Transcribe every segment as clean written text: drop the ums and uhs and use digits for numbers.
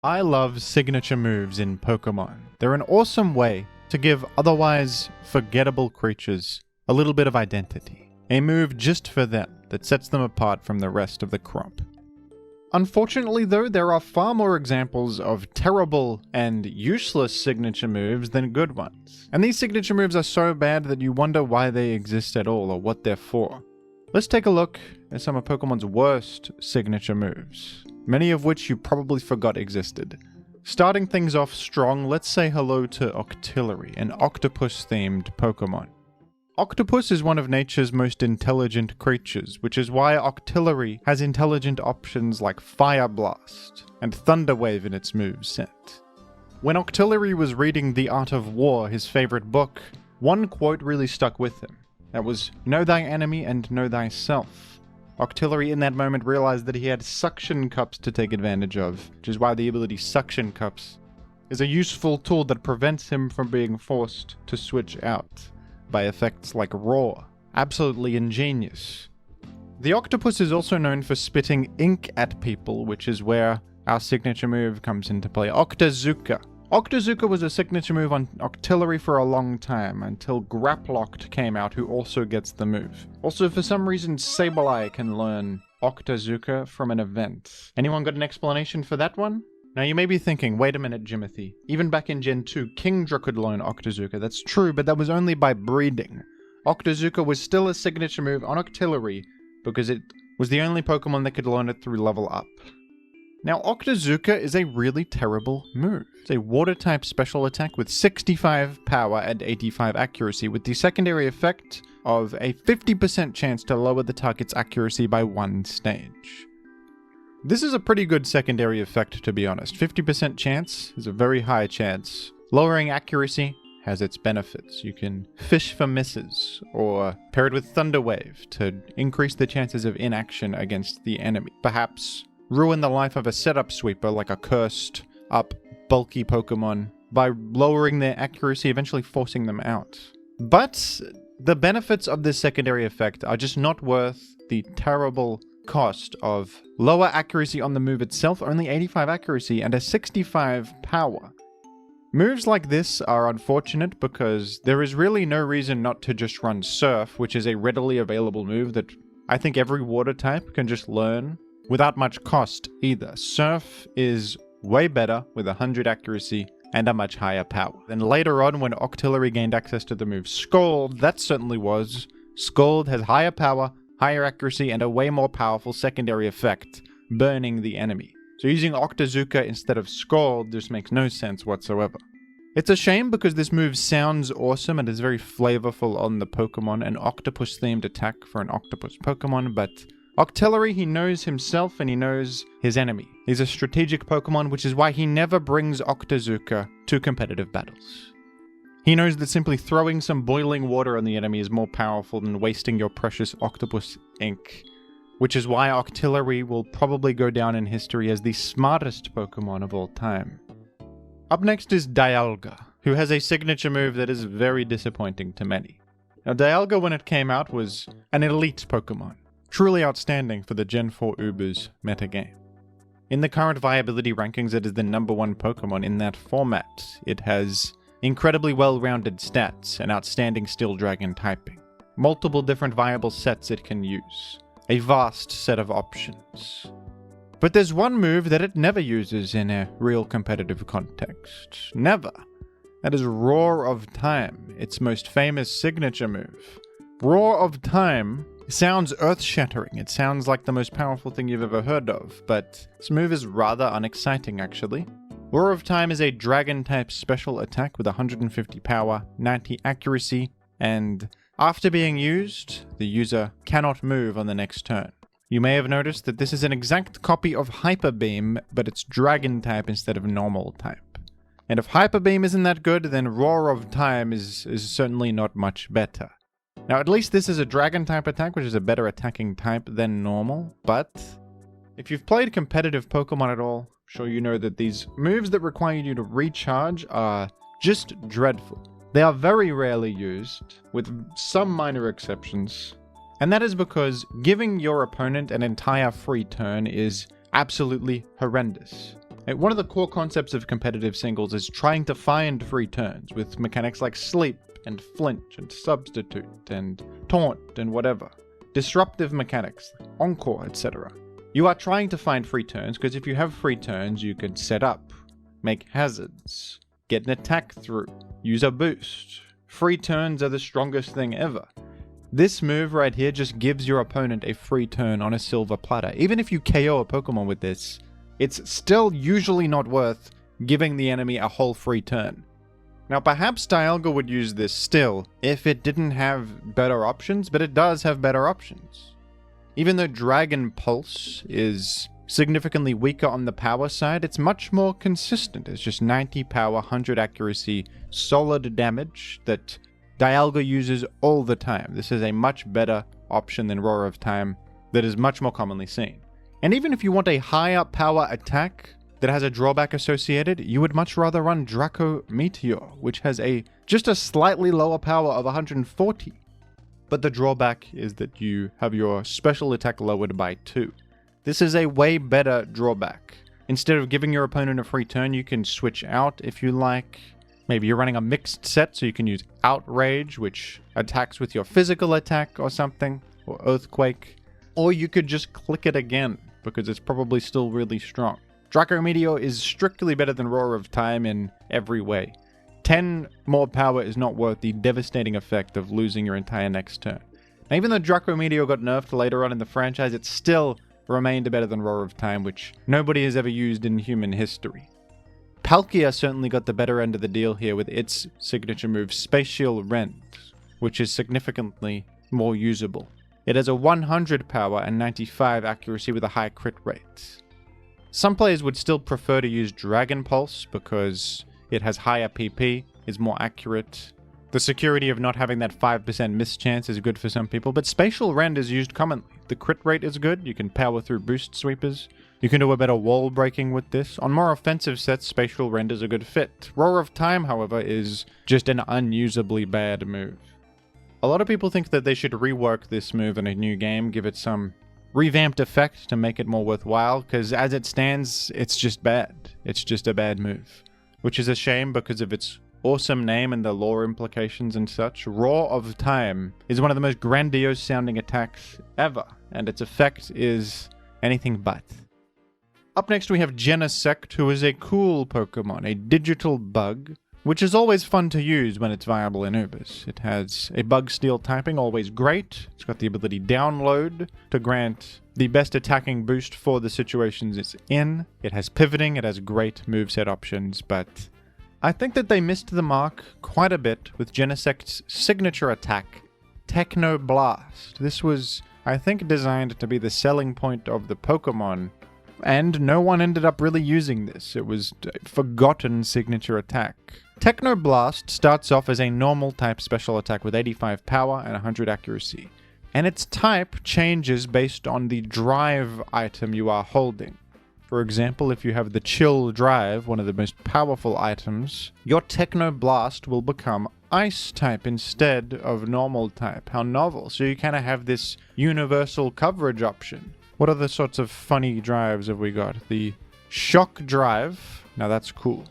I love signature moves in Pokemon. They're an awesome way to give otherwise forgettable creatures a little bit of identity. A move just for them that sets them apart from the rest of the crop. Unfortunately though, there are far more examples of terrible and useless signature moves than good ones. And these signature moves are so bad that you wonder why they exist at all or what they're for. Let's take a look at some of Pokemon's worst signature moves, many of which you probably forgot existed. Starting things off strong, let's say hello to Octillery, an octopus-themed Pokemon. Octopus is one of nature's most intelligent creatures, which is why Octillery has intelligent options like Fire Blast and Thunder Wave in its moveset. When Octillery was reading The Art of War, his favorite book, one quote really stuck with him. That was, "Know thy enemy and know thyself." Octillery in that moment realized that he had suction cups to take advantage of, which is why the ability Suction Cups is a useful tool that prevents him from being forced to switch out by effects like Roar. Absolutely ingenious. The octopus is also known for spitting ink at people, which is where our signature move comes into play. Octazooka. Octazooka was a signature move on Octillery for a long time, until Graplocked came out, who also gets the move. Also, for some reason, Sableye can learn Octazooka from an event. Anyone got an explanation for that one? Now you may be thinking, wait a minute, Jimothy. Even back in Gen 2, Kingdra could learn Octazooka. That's true, but that was only by breeding. Octazooka was still a signature move on Octillery, because it was the only Pokemon that could learn it through level up. Now, Octazooka is a really terrible move. It's a water-type special attack with 65 power and 85 accuracy, with the secondary effect of a 50% chance to lower the target's accuracy by 1 stage. This is a pretty good secondary effect, to be honest. 50% chance is a very high chance. Lowering accuracy has its benefits. You can fish for misses, or pair it with Thunder Wave to increase the chances of inaction against the enemy. Perhaps ruin the life of a setup sweeper like a cursed up bulky Pokemon by lowering their accuracy, eventually forcing them out. But the benefits of this secondary effect are just not worth the terrible cost of lower accuracy on the move itself, only 85 accuracy and a 65 power. Moves like this are unfortunate because there is really no reason not to just run Surf, which is a readily available move that I think every water type can just learn without much cost either. Surf is way better with 100 accuracy and a much higher power. Then later on, when Octillery gained access to the move Scald, that certainly was. Scald has higher power, higher accuracy, and a way more powerful secondary effect, burning the enemy. So using Octazooka instead of Scald just makes no sense whatsoever. It's a shame because this move sounds awesome and is very flavorful on the Pokemon, an octopus-themed attack for an octopus Pokemon, but Octillery, he knows himself and he knows his enemy. He's a strategic Pokemon, which is why he never brings Octazooka to competitive battles. He knows that simply throwing some boiling water on the enemy is more powerful than wasting your precious octopus ink, which is why Octillery will probably go down in history as the smartest Pokemon of all time. Up next is Dialga, who has a signature move that is very disappointing to many. Now, Dialga, when it came out, was an elite Pokemon, truly outstanding for the Gen 4 Ubers metagame. In the current viability rankings, it is the #1 Pokemon in that format. It has incredibly well-rounded stats and outstanding Steel Dragon typing. Multiple different viable sets it can use. A vast set of options. But there's one move that it never uses in a real competitive context. Never. That is Roar of Time, its most famous signature move. Roar of Time sounds earth-shattering. It sounds like the most powerful thing you've ever heard of, but this move is rather unexciting actually. Roar of Time is a dragon-type special attack with 150 power, 90 accuracy, and after being used, the user cannot move on the next turn. You may have noticed that this is an exact copy of Hyper Beam, but it's dragon-type instead of normal type. And if Hyper Beam isn't that good, then Roar of Time is certainly not much better. Now, at least this is a dragon-type attack, which is a better attacking type than normal, but if you've played competitive Pokemon at all, I'm sure you know that these moves that require you to recharge are just dreadful. They are very rarely used, with some minor exceptions, and that is because giving your opponent an entire free turn is absolutely horrendous. One of the core concepts of competitive singles is trying to find free turns with mechanics like sleep and flinch and substitute and taunt and whatever. Disruptive mechanics, encore, etc. You are trying to find free turns because if you have free turns, you can set up, make hazards, get an attack through, use a boost. Free turns are the strongest thing ever. This move right here just gives your opponent a free turn on a silver platter. Even if you KO a Pokemon with this, it's still usually not worth giving the enemy a whole free turn. Now perhaps Dialga would use this still if it didn't have better options, but it does have better options. Even though Dragon Pulse is significantly weaker on the power side, it's much more consistent. It's just 90 power, 100 accuracy, solid damage that Dialga uses all the time. This is a much better option than Roar of Time that is much more commonly seen. And even if you want a higher power attack that has a drawback associated, you would much rather run Draco Meteor, which has just a slightly lower power of 140. But the drawback is that you have your special attack lowered by 2. This is a way better drawback. Instead of giving your opponent a free turn, you can switch out if you like. Maybe you're running a mixed set, so you can use Outrage, which attacks with your physical attack or something, or Earthquake. Or you could just click it again, because it's probably still really strong. Draco Meteor is strictly better than Roar of Time in every way. 10 more power is not worth the devastating effect of losing your entire next turn. Now, even though Draco Meteor got nerfed later on in the franchise, it still remained better than Roar of Time, which nobody has ever used in human history. Palkia certainly got the better end of the deal here with its signature move, Spatial Rend, which is significantly more usable. It has a 100 power and 95 accuracy with a high crit rate. Some players would still prefer to use Dragon Pulse because it has higher PP, is more accurate. The security of not having that 5% miss chance is good for some people, but Spatial Rend is used commonly. The crit rate is good, you can power through boost sweepers. You can do a better wall breaking with this. On more offensive sets, Spatial Rend is a good fit. Roar of Time, however, is just an unusably bad move. A lot of people think that they should rework this move in a new game, give it some revamped effect to make it more worthwhile, because as it stands, it's just bad. It's just a bad move. Which is a shame because of its awesome name and the lore implications and such. Roar of Time is one of the most grandiose sounding attacks ever, and its effect is anything but. Up next we have Genesect, who is a cool Pokemon, a digital bug, which is always fun to use when it's viable in Ubers. It has a bug steel typing, always great. It's got the ability Download to grant the best attacking boost for the situations it's in. It has pivoting, it has great moveset options, but I think that they missed the mark quite a bit with Genesect's signature attack, Techno Blast. This was, I think, designed to be the selling point of the Pokemon, and no one ended up really using this. It was a forgotten signature attack. Techno Blast starts off as a normal type special attack with 85 power and 100 accuracy, and its type changes based on the drive item you are holding. For example, if you have the Chill Drive, one of the most powerful items, your Techno Blast will become Ice type instead of normal type. How novel. So you kind of have this universal coverage option. What other sorts of funny drives have we got? The Shock Drive. Now that's cool.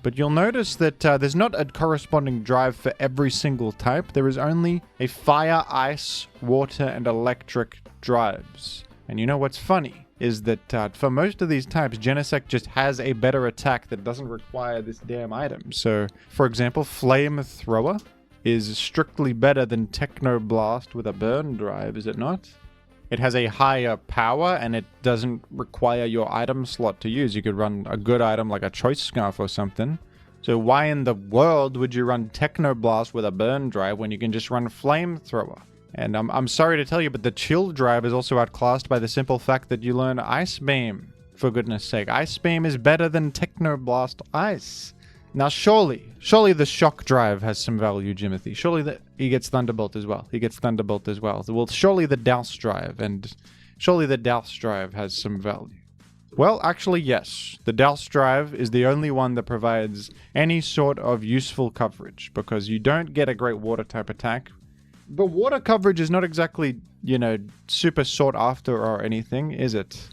But you'll notice that there's not a corresponding drive for every single type. There is only a fire, ice, water, and electric drives. And you know what's funny is that for most of these types, Genesect just has a better attack that doesn't require this damn item. So, for example, Flamethrower is strictly better than Techno Blast with a burn drive, is it not? It has a higher power and it doesn't require your item slot to use. You could run a good item like a Choice Scarf or something. So why in the world would you run Techno Blast with a burn drive when you can just run Flamethrower? And I'm sorry to tell you, but the Chill Drive is also outclassed by the simple fact that you learn Ice Beam. For goodness sake, Ice Beam is better than Techno Blast Ice. Now surely the Shock Drive has some value, Jimothy. Surely he gets Thunderbolt as well. Well, surely the Douse Drive, and surely the Douse Drive has some value. Well, actually, yes. The Douse Drive is the only one that provides any sort of useful coverage, because you don't get a great water type attack. The water coverage is not exactly, super sought after or anything, is it?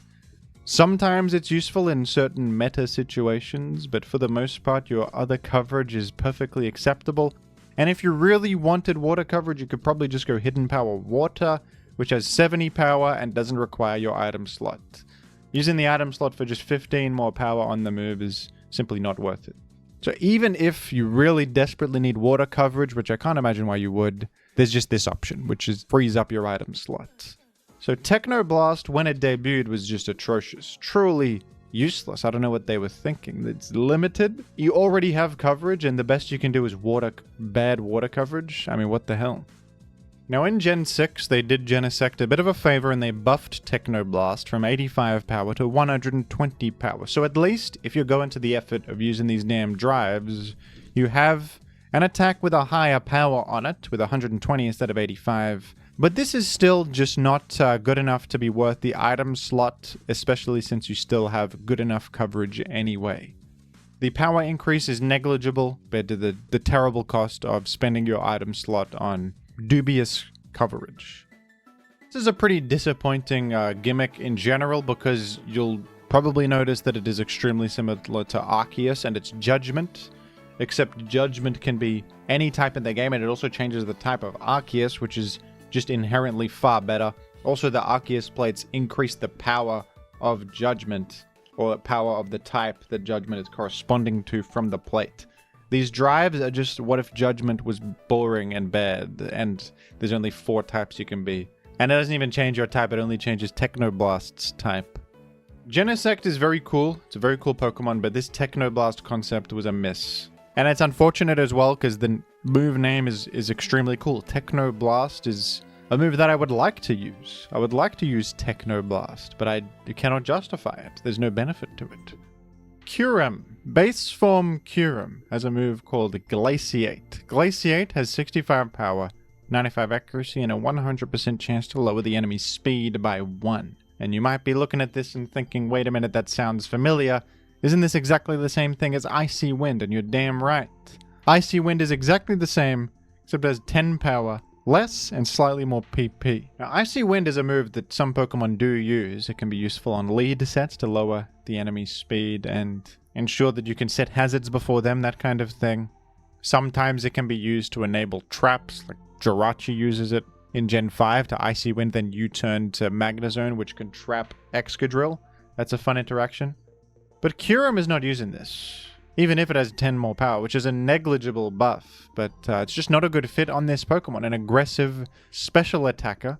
Sometimes it's useful in certain meta situations, but for the most part your other coverage is perfectly acceptable. And if you really wanted water coverage, you could probably just go Hidden Power Water, which has 70 power and doesn't require your item slot. Using the item slot for just 15 more power on the move is simply not worth it. So even if you really desperately need water coverage, which I can't imagine why you would, there's just this option, which is frees up your item slot. So Technoblast, when it debuted, was just atrocious. Truly useless. I don't know what they were thinking. It's limited. You already have coverage, and the best you can do is bad water coverage. I mean, what the hell? Now in Gen 6, they did Genesect a bit of a favor and they buffed Technoblast from 85 power to 120 power. So at least, if you're going to the effort of using these damn drives, you have an attack with a higher power on it, with 120 instead of 85. But this is still just not good enough to be worth the item slot, especially since you still have good enough coverage anyway. The power increase is negligible compared to the terrible cost of spending your item slot on dubious coverage. This is a pretty disappointing gimmick in general, because you'll probably notice that it is extremely similar to Arceus and its Judgment, except Judgment can be any type in the game, and it also changes the type of Arceus, which is just inherently far better. Also, the Arceus plates increase the power of Judgment, or power of the type that Judgment is corresponding to from the plate. These drives are just, what if Judgment was boring and bad, and there's only 4 types you can be. And it doesn't even change your type, it only changes Technoblast's type. Genesect is very cool, it's a very cool Pokemon, but this Technoblast concept was a miss. And it's unfortunate as well, because the move name is extremely cool. Technoblast is a move that I would like to use. I would like to use Technoblast, but I cannot justify it. There's no benefit to it. Kyurem. Base form Kyurem has a move called Glaciate. Glaciate has 65 power, 95 accuracy, and a 100% chance to lower the enemy's speed by 1. And you might be looking at this and thinking, wait a minute, that sounds familiar. Isn't this exactly the same thing as Icy Wind? And you're damn right. Icy Wind is exactly the same, except it has 10 power, less, and slightly more PP. Now, Icy Wind is a move that some Pokemon do use. It can be useful on lead sets to lower the enemy's speed and ensure that you can set hazards before them, that kind of thing. Sometimes it can be used to enable traps, like Jirachi uses it in Gen 5 to Icy Wind, then U-turn to Magnezone, which can trap Excadrill. That's a fun interaction. But Kyurem is not using this, even if it has 10 more power, which is a negligible buff, but it's just not a good fit on this Pokemon. An aggressive special attacker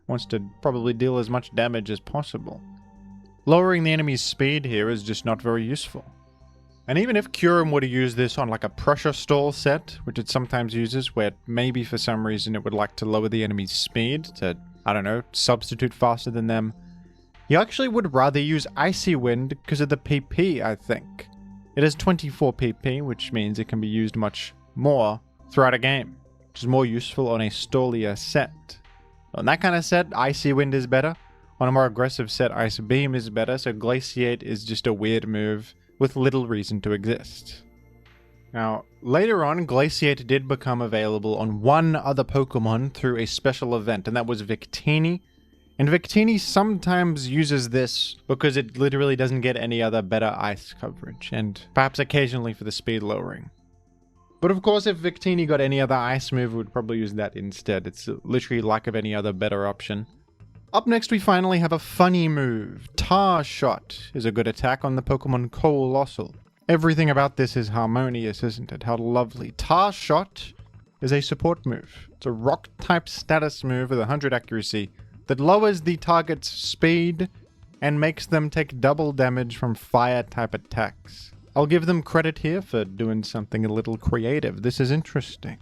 wants to probably deal as much damage as possible. Lowering the enemy's speed here is just not very useful. And even if Kyurem were to use this on like a pressure stall set, which it sometimes uses, where maybe for some reason it would like to lower the enemy's speed to, I don't know, substitute faster than them, you actually would rather use Icy Wind because of the PP, I think. It has 24 PP, which means it can be used much more throughout a game, which is more useful on a stallier set. On that kind of set, Icy Wind is better. On a more aggressive set, Ice Beam is better, so Glaciate is just a weird move with little reason to exist. Now, later on, Glaciate did become available on one other Pokemon through a special event, and that was Victini. And Victini sometimes uses this because it literally doesn't get any other better ice coverage, and perhaps occasionally for the speed lowering. But of course, if Victini got any other ice move, we would probably use that instead. It's literally lack of any other better option. Up next, we finally have a funny move. Tar Shot is a good attack on the Pokemon Colossal. Everything about this is harmonious, isn't it? How lovely. Tar Shot is a support move. It's a rock-type status move with 100 accuracy that lowers the target's speed and makes them take double damage from fire-type attacks. I'll give them credit here for doing something a little creative. This is interesting.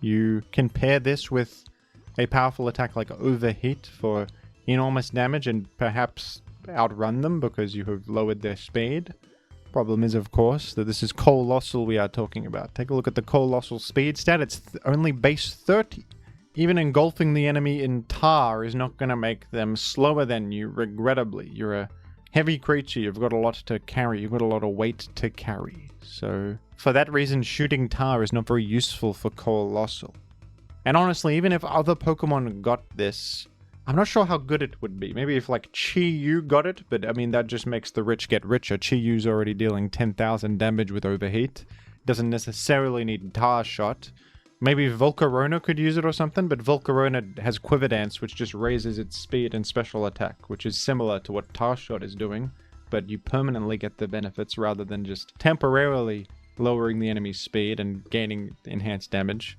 You can pair this with a powerful attack like Overheat for enormous damage and perhaps outrun them because you have lowered their speed. Problem is, of course, that this is Colossal we are talking about. Take a look at the Colossal speed stat. It's only base 30. Even engulfing the enemy in tar is not going to make them slower than you, regrettably. You're a heavy creature, you've got a lot to carry, you've got a lot of weight to carry. So, for that reason, shooting tar is not very useful for Colossal. And honestly, even if other Pokemon got this, I'm not sure how good it would be. Maybe if like Chi-Yu got it, but I mean that just makes the rich get richer. Chi-Yu's already dealing 10,000 damage with overheat. Doesn't necessarily need Tar Shot. Maybe Volcarona could use it or something, but Volcarona has Quiver Dance, which just raises its speed and special attack, which is similar to what Tar Shot is doing, but you permanently get the benefits rather than just temporarily lowering the enemy's speed and gaining enhanced damage.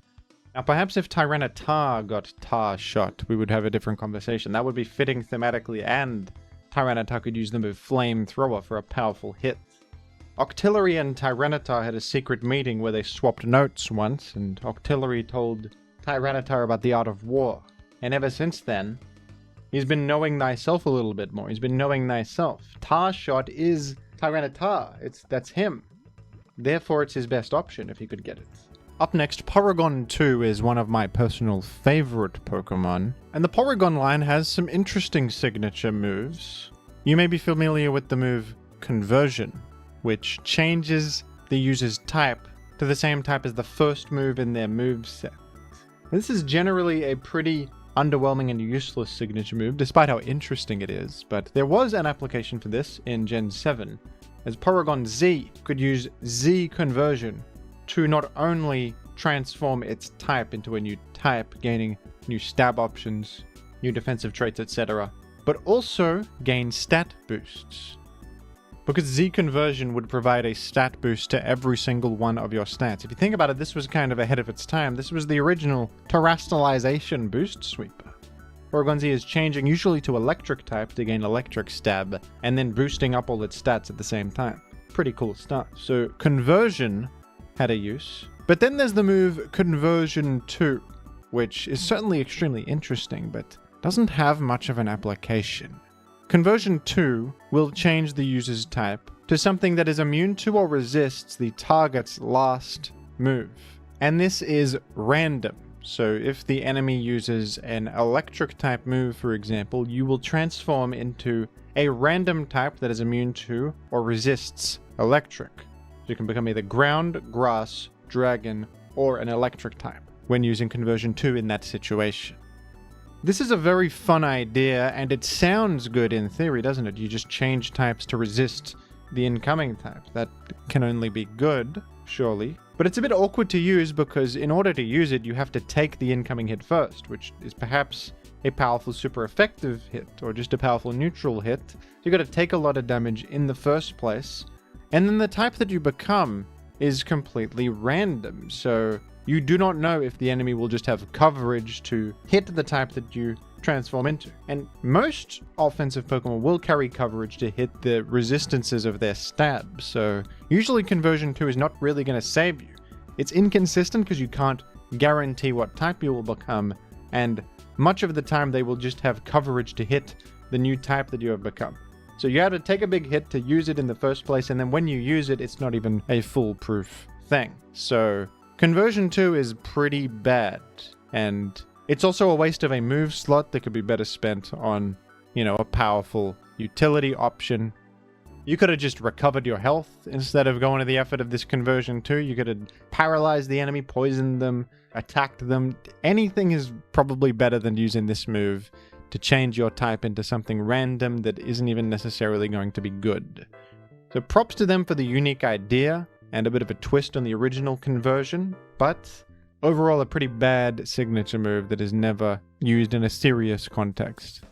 Now, perhaps if Tyranitar got Tar Shot, we would have a different conversation. That would be fitting thematically, and Tyranitar could use the move Flamethrower for a powerful hit. Octillery and Tyranitar had a secret meeting where they swapped notes once, and Octillery told Tyranitar about the art of war. And ever since then, he's been knowing thyself a little bit more. He's been knowing thyself. Tar Shot is Tyranitar. That's him. Therefore, it's his best option if he could get it. Up next, Porygon 2 is one of my personal favorite Pokemon, and the Porygon line has some interesting signature moves. You may be familiar with the move Conversion, which changes the user's type to the same type as the first move in their moveset. This is generally a pretty underwhelming and useless signature move, despite how interesting it is, but there was an application for this in Gen 7, as Porygon Z could use Z Conversion to not only transform its type into a new type, gaining new stab options, new defensive traits, etc., but also gain stat boosts. Because Z Conversion would provide a stat boost to every single one of your stats. If you think about it, this was kind of ahead of its time. This was the original Terastallization boost sweeper. Porygon Z is changing usually to electric type to gain electric stab, and then boosting up all its stats at the same time. Pretty cool stuff. So Conversion had a use. But then there's the move Conversion 2, which is certainly extremely interesting, but doesn't have much of an application. Conversion 2 will change the user's type to something that is immune to or resists the target's last move. And this is random. So if the enemy uses an electric type move, for example, you will transform into a random type that is immune to or resists electric. So you can become either ground, grass, dragon, or an electric type when using Conversion 2 in that situation. This is a very fun idea, and it sounds good in theory, doesn't it? You just change types to resist the incoming type. That can only be good, surely. But it's a bit awkward to use because in order to use it, you have to take the incoming hit first, which is perhaps a powerful super effective hit, or just a powerful neutral hit. So you got to take a lot of damage in the first place, and then the type that you become is completely random. So you do not know if the enemy will just have coverage to hit the type that you transform into. And most offensive Pokemon will carry coverage to hit the resistances of their stab, so usually Conversion 2 is not really going to save you. It's inconsistent because you can't guarantee what type you will become, and much of the time they will just have coverage to hit the new type that you have become. So you have to take a big hit to use it in the first place, and then when you use it, it's not even a foolproof thing. So Conversion 2 is pretty bad, and it's also a waste of a move slot that could be better spent on, a powerful utility option. You could have just recovered your health instead of going to the effort of this Conversion 2. You could have paralyzed the enemy, poisoned them, attacked them. Anything is probably better than using this move to change your type into something random that isn't even necessarily going to be good. So props to them for the unique idea and a bit of a twist on the original Conversion, but overall a pretty bad signature move that is never used in a serious context.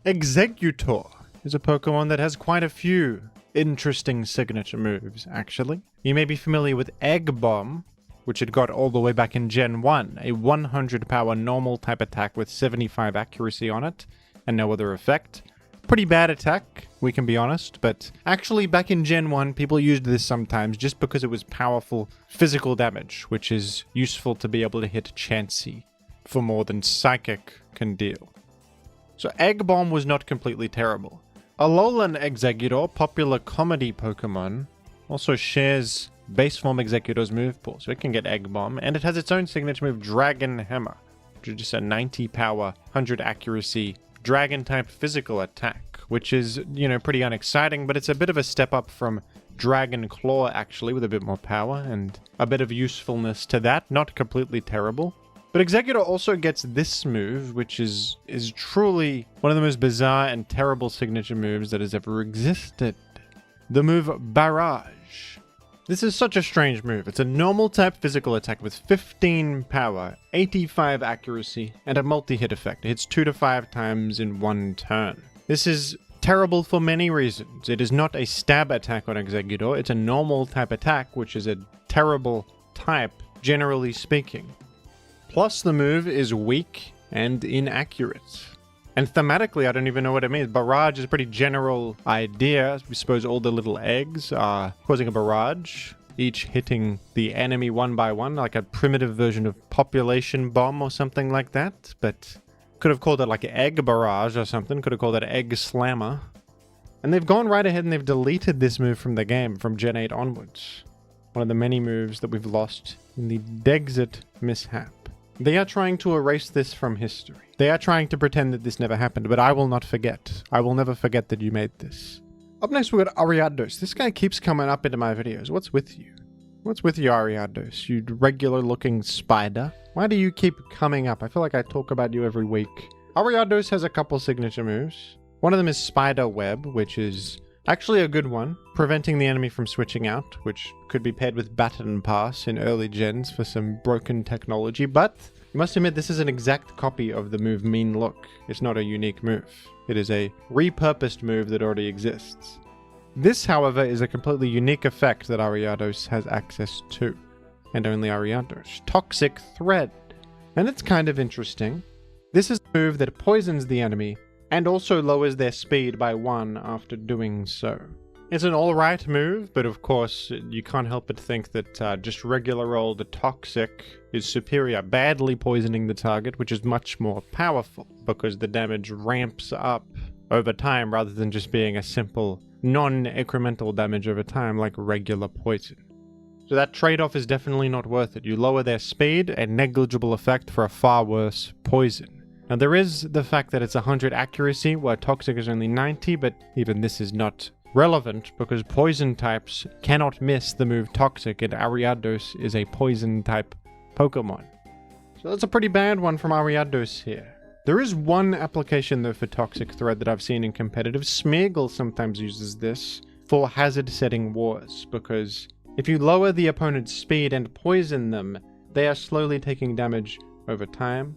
Exeggutor is a Pokemon that has quite a few interesting signature moves, actually. You may be familiar with Egg Bomb, which it got all the way back in Gen 1, a 100 power normal type attack with 75 accuracy on it, and no other effect. Pretty bad attack, we can be honest, but actually back in Gen 1, people used this sometimes just because it was powerful physical damage, which is useful to be able to hit Chansey for more than Psychic can deal. So Egg Bomb was not completely terrible. Alolan Exeggutor, popular comedy Pokemon, also shares base form Exeggutor's move pool, so it can get Egg Bomb, and it has its own signature move, Dragon Hammer, which is just a 90 power, 100 accuracy, dragon-type physical attack, which is, pretty unexciting, but it's a bit of a step up from Dragon Claw, actually, with a bit more power and a bit of usefulness to that. Not completely terrible, But Executor also gets this move, which is truly one of the most bizarre and terrible signature moves that has ever existed. The move Barrage. This is such a strange move. It's a normal type physical attack with 15 power, 85 accuracy, and a multi-hit effect. It hits 2 to 5 times in one turn. This is terrible for many reasons. It is not a stab attack on Executor. It's a normal type attack, which is a terrible type, generally speaking. Plus, the move is weak and inaccurate. And thematically, I don't even know what it means. Barrage is a pretty general idea. We suppose all the little eggs are causing a barrage, each hitting the enemy one by one, like a primitive version of population bomb or something like that. But could have called it like egg barrage or something. Could have called it egg slammer. And they've gone right ahead and they've deleted this move from the game from Gen 8 onwards. One of the many moves that we've lost in the Dexit mishap. They are trying to erase this from history. They are trying to pretend that this never happened, but I will not forget. I will never forget that you made this. Up next we got Ariados. This guy keeps coming up into my videos. What's with you? What's with you, Ariados? You regular looking spider. Why do you keep coming up? I feel like I talk about you every week. Ariados has a couple signature moves. One of them is Spider Web, which is actually a good one, preventing the enemy from switching out, which could be paired with Baton Pass in early gens for some broken technology, but you must admit this is an exact copy of the move Mean Look. It's not a unique move. It is a repurposed move that already exists. This, however, is a completely unique effect that Ariados has access to, and only Ariados. Toxic Thread. And it's kind of interesting. This is a move that poisons the enemy and also lowers their speed by 1 after doing so. It's an alright move, but of course you can't help but think that just regular old Toxic is superior, badly poisoning the target, which is much more powerful because the damage ramps up over time rather than just being a simple non-incremental damage over time like regular poison. So that trade-off is definitely not worth it. You lower their speed, a negligible effect for a far worse poison. Now there is the fact that it's 100 accuracy, while Toxic is only 90, but even this is not relevant because poison types cannot miss the move Toxic, and Ariados is a poison type Pokemon. So that's a pretty bad one from Ariados here. There is one application though for Toxic Thread that I've seen in competitive. Smeargle sometimes uses this for hazard setting wars, because if you lower the opponent's speed and poison them, they are slowly taking damage over time.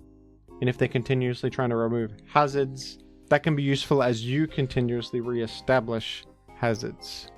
And if they're continuously trying to remove hazards, that can be useful as you continuously re-establish hazards.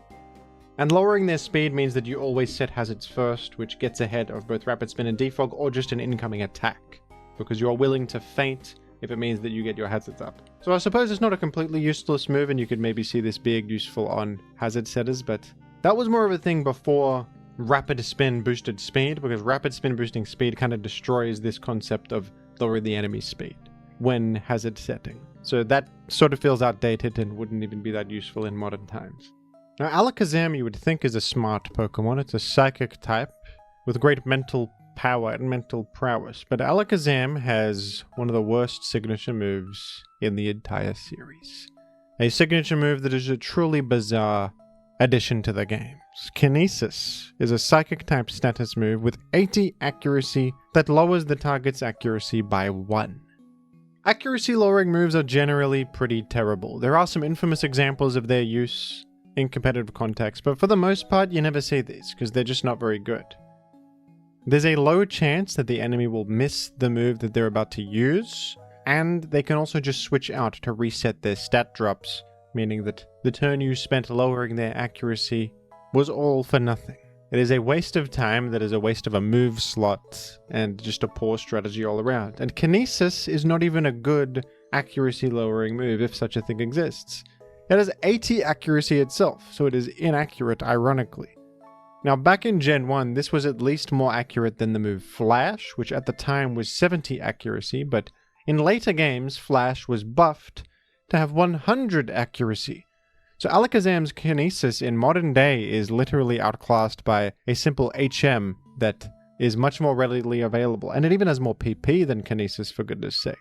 And lowering their speed means that you always set hazards first, which gets ahead of both Rapid Spin and Defog or just an incoming attack, because you are willing to feint if it means that you get your hazards up. So I suppose it's not a completely useless move, and you could maybe see this being useful on hazard setters, but that was more of a thing before Rapid Spin boosted speed, because Rapid Spin boosting speed kind of destroys this concept of lower the enemy's speed when hazard setting. So that sort of feels outdated and wouldn't even be that useful in modern times. Now Alakazam you would think is a smart Pokemon. It's a psychic type with great mental power and mental prowess, but Alakazam has one of the worst signature moves in the entire series. A signature move that is a truly bizarre addition to the game. Kinesis is a psychic type status move with 80 accuracy that lowers the target's accuracy by 1. Accuracy lowering moves are generally pretty terrible. There are some infamous examples of their use in competitive context, but for the most part you never see these because they're just not very good. There's a low chance that the enemy will miss the move that they're about to use, and they can also just switch out to reset their stat drops, meaning that the turn you spent lowering their accuracy was all for nothing. It is a waste of time that is a waste of a move slot and just a poor strategy all around. And Kinesis is not even a good accuracy lowering move if such a thing exists. It has 80 accuracy itself, so it is inaccurate ironically. Now back in Gen 1, this was at least more accurate than the move Flash, which at the time was 70 accuracy, but in later games Flash was buffed to have 100 accuracy. So Alakazam's Kinesis in modern day is literally outclassed by a simple HM that is much more readily available, and it even has more PP than Kinesis, for goodness sake.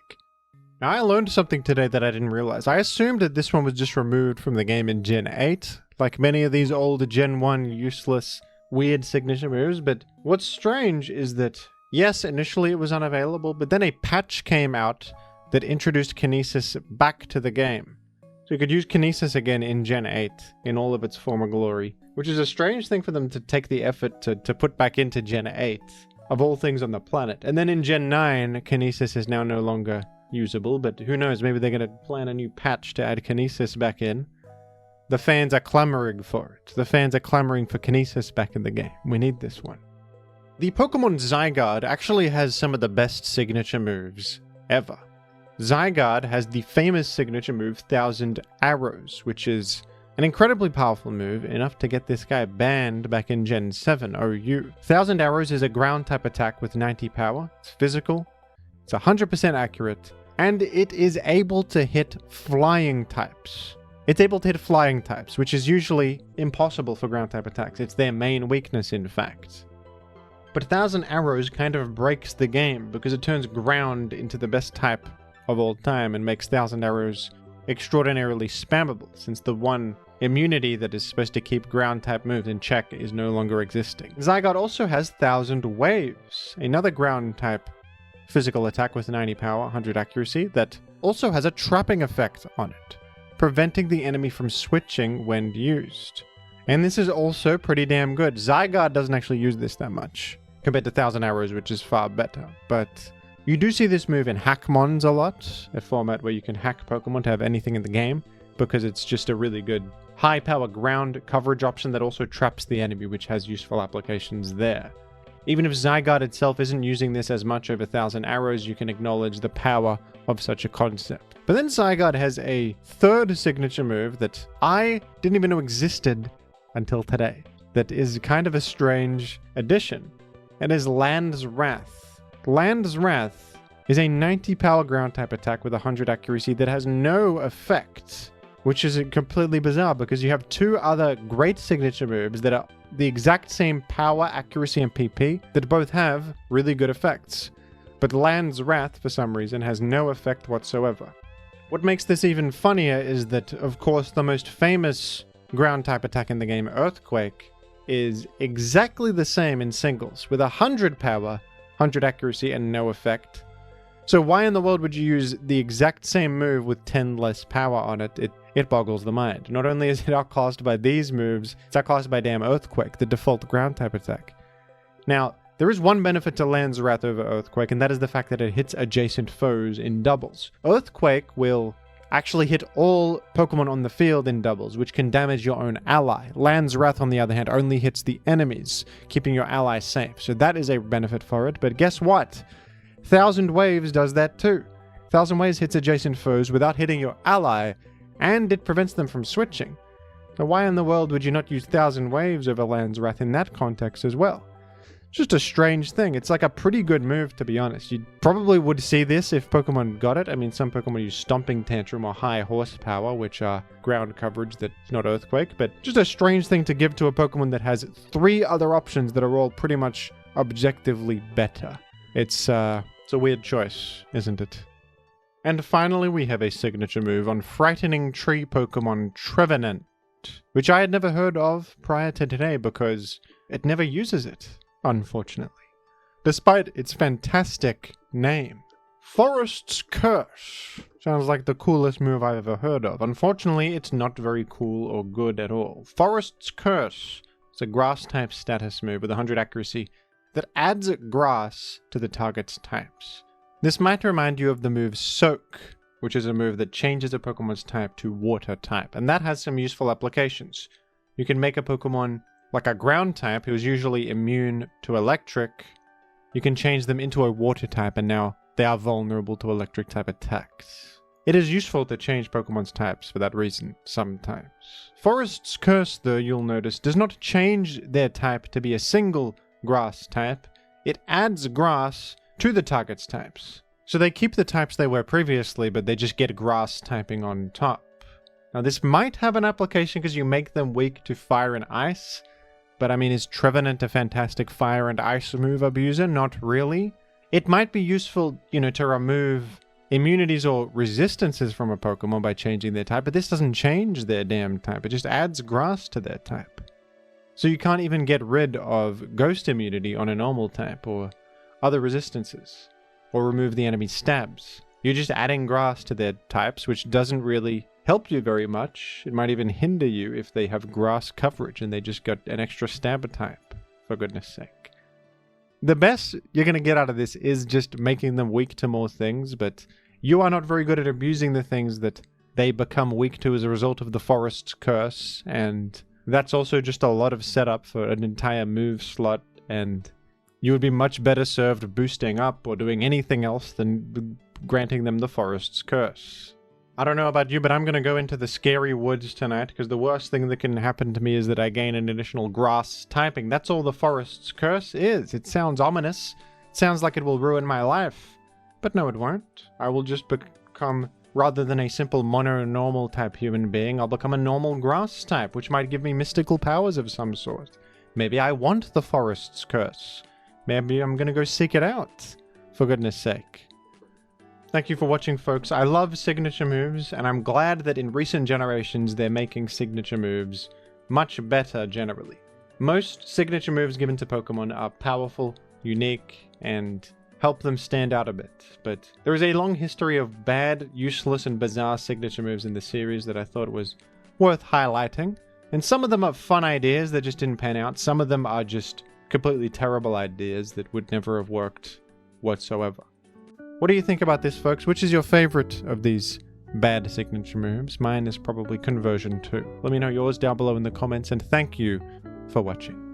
Now I learned something today that I didn't realize. I assumed that this one was just removed from the game in Gen 8, like many of these old Gen 1 useless, weird signature moves, but what's strange is that Yes, initially it was unavailable, but then a patch came out that introduced Kinesis back to the game. So you could use Kinesis again in Gen 8 in all of its former glory, which is a strange thing for them to take the effort to put back into Gen 8, of all things on the planet. And then in Gen 9, Kinesis is now no longer usable, but who knows, maybe they're going to plan a new patch to add Kinesis back in. The fans are clamoring for it. The fans are clamoring for Kinesis back in the game. We need this one. The Pokemon Zygarde actually has some of the best signature moves ever. Zygarde has the famous signature move 1000 Arrows, which is an incredibly powerful move, enough to get this guy banned back in Gen 7 OU. 1000 Arrows is a ground type attack with 90 power. It's physical, it's 100% accurate, and it is able to hit flying types. It's able to hit flying types, which is usually impossible for ground type attacks. It's their main weakness, in fact. But 1000 Arrows kind of breaks the game because it turns ground into the best type of all time and makes 1000 Arrows extraordinarily spammable, since the one immunity that is supposed to keep ground type moves in check is no longer existing. Zygarde also has 1000 Waves, another ground type physical attack with 90 power, 100 accuracy, that also has a trapping effect on it, preventing the enemy from switching when used. And this is also pretty damn good. Zygarde doesn't actually use this that much compared to 1000 Arrows, which is far better. But you do see this move in Hackmons a lot, a format where you can hack Pokemon to have anything in the game, because it's just a really good high power ground coverage option that also traps the enemy, which has useful applications there. Even if Zygarde itself isn't using this as much over 1000 Arrows, you can acknowledge the power of such a concept. But then Zygarde has a third signature move that I didn't even know existed until today, that is kind of a strange addition. It is Land's Wrath. Land's Wrath is a 90 power ground type attack with 100 accuracy that has no effect, which is completely bizarre because you have two other great signature moves that are the exact same power, accuracy, and PP that both have really good effects. But Land's Wrath, for some reason, has no effect whatsoever. What makes this even funnier is that, of course, the most famous ground type attack in the game, Earthquake, is exactly the same in singles, with 100 power, 100 accuracy, and no effect. So why in the world would you use the exact same move with 10 less power on it? It boggles the mind. Not only is it outclassed by these moves, it's outclassed by damn Earthquake, the default ground type attack. Now, there is one benefit to Land's Wrath over Earthquake, and that is the fact that it hits adjacent foes in doubles. Earthquake will actually hit all Pokemon on the field in doubles, which can damage your own ally. Land's Wrath, on the other hand, only hits the enemies, keeping your ally safe. So that is a benefit for it. But guess what? 1000 Waves does that too. 1000 Waves hits adjacent foes without hitting your ally, and it prevents them from switching. So why in the world would you not use 1000 Waves over Land's Wrath in that context as well? Just a strange thing. It's like a pretty good move, to be honest. You probably would see this if Pokemon got it. I mean, some Pokemon use Stomping Tantrum or High Horsepower, which are ground coverage that's not Earthquake, but just a strange thing to give to a Pokemon that has 3 other options that are all pretty much objectively better. It's a weird choice, isn't it? And finally, we have a signature move on frightening tree Pokemon Trevenant, which I had never heard of prior to today because it never uses it, unfortunately, despite its fantastic name. Forest's Curse sounds like the coolest move I've ever heard of. Unfortunately, it's not very cool or good at all. Forest's Curse is a grass-type status move with 100 accuracy that adds grass to the target's types. This might remind you of the move Soak, which is a move that changes a Pokemon's type to water type, and that has some useful applications. You can make a Pokemon like a ground type who is usually immune to electric. You can change them into a water type, and now they are vulnerable to electric type attacks. It is useful to change Pokemon's types for that reason sometimes. Forest's Curse, though, you'll notice, does not change their type to be a single grass type. It adds grass to the target's types. So they keep the types they were previously, but they just get grass typing on top. Now this might have an application because you make them weak to fire and ice, but I mean, is Trevenant a fantastic fire and ice move abuser? Not really. It might be useful, to remove immunities or resistances from a Pokemon by changing their type, but this doesn't change their damn type. It just adds grass to their type. So you can't even get rid of ghost immunity on a normal type or other resistances, or remove the enemy's stabs. You're just adding grass to their types, which doesn't really help you very much. It might even hinder you if they have grass coverage and they just got an extra stab type, for goodness sake. The best you're going to get out of this is just making them weak to more things, but you are not very good at abusing the things that they become weak to as a result of the forest's curse, and that's also just a lot of setup for an entire move slot, and you would be much better served boosting up or doing anything else than granting them the forest's curse. I don't know about you, but I'm going to go into the scary woods tonight, because the worst thing that can happen to me is that I gain an additional grass typing. That's all the forest's curse is. It sounds ominous. It sounds like it will ruin my life. But no, it won't. I will just become, rather than a simple mono-normal type human being, I'll become a normal grass type, which might give me mystical powers of some sort. Maybe I want the forest's curse. Maybe I'm going to go seek it out, for goodness sake. Thank you for watching, folks. I love signature moves, and I'm glad that in recent generations they're making signature moves much better generally. Most signature moves given to Pokemon are powerful, unique, and help them stand out a bit, but there is a long history of bad, useless, and bizarre signature moves in the series that I thought was worth highlighting. And some of them are fun ideas that just didn't pan out. Some of them are just completely terrible ideas that would never have worked whatsoever. What do you think about this, folks? Which is your favorite of these bad signature moves? Mine is probably Conversion 2. Let me know yours down below in the comments, and thank you for watching.